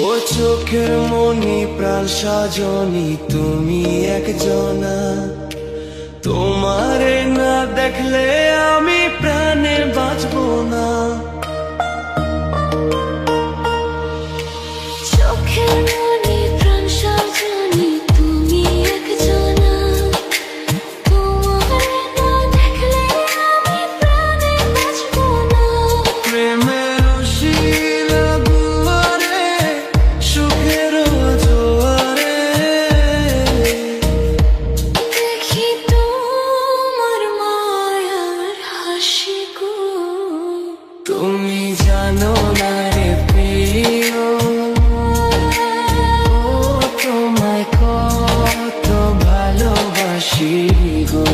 ও চোখের মনি প্রাণ সাজনি তুমি একজনা, তোমারে না দেখলে আমি প্রাণে বাঁচবো না। চোখের মনি প্রাণ সাজনি তুমি একজনা, তোমারে না দেখলে আমি প্রাণে বাঁচবো না। প্রেমের শিলা দুয়ারে সুখের জোয়ারে দেখি তোমার মায়ার হাসি গো। তুমি জানো না রে প্রিয়, তোমায় কত ভালোবাসি গো।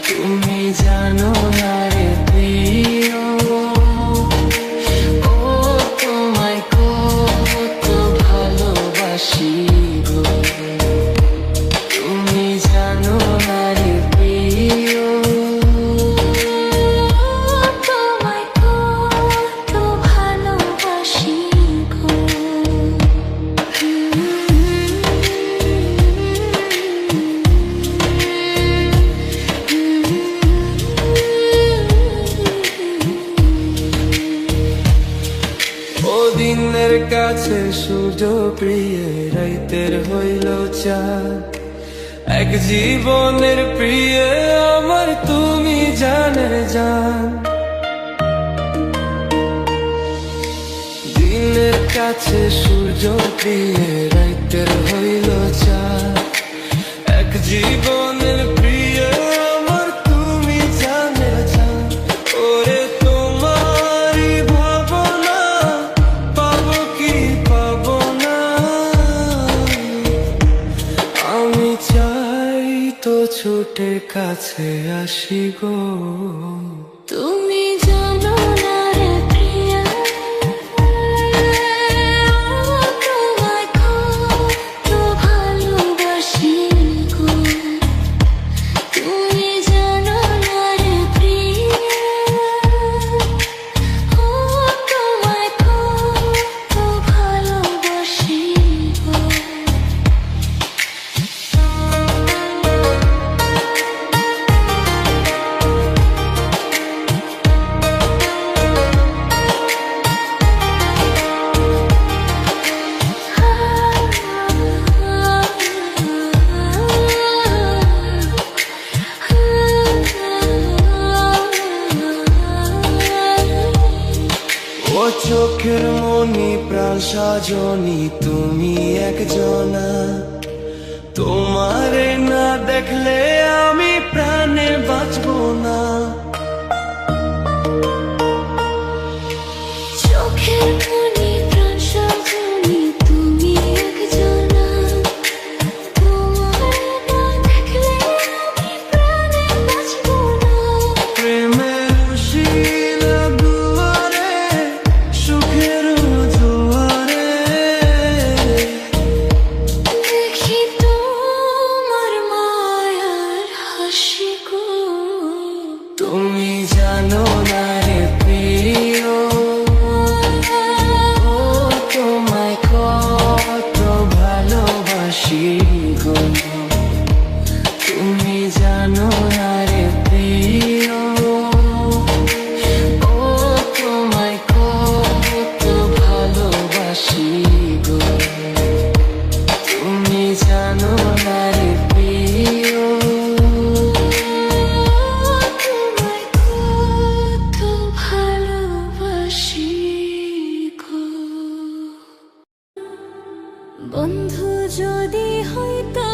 তুমি জানো না রে প্রিয়, ও তোমায় কত ভালোবাসি গো। তুমি জানো না রে প্রিয়, তোমায় কত ভালোবাসি গো। ও দিনের কাছে সূর্য প্রিয়, রাইতের হইল চাঁদ। এক জীবনের প্রিয় আমার তুমি জানের জান। দিনের কাছে সূর্য প্রিয়, রাইতের হইল চাঁদ। এক জীবনের প্রিয় আমার তুমি জানের জান। ওরে তোমারই ভাবনা পাবো কি পাবো না, আমি চাই তো ছুটে কাছে আসি গো। তুমি জানো না রে প্রিয়া, তোমায় কত ভালোবাসি গো। তুমি জানো না রে প্রিয়া, তোমায় কত ভালোবাসি গো। ও চোখের মনি প্রাণ সাজনি তুমি একজনা, তোমারে না দেখলে আমি প্রাণে বাঁচবো না। চোখের মনি প্রাণ সাজনি তুমি একজনা, তোমারে না দেখলে আমি প্রাণে বাঁচবো না। প্রেমের শিলা দুয়ারে সুখের জোয়ারে দেখি তোমার মায়ার হাসি গো। তুমি জানো না রে প্রিয়, ও তোমায় কত ভালোবাসি গো। তুমি জানো না রে প্রিয়, ও তোমায় কত ভালোবাসি গো। তুমি জানো না রে প্রিয়, তোমায় কত ভালোবাসি গো। বন্ধু যদি হইতা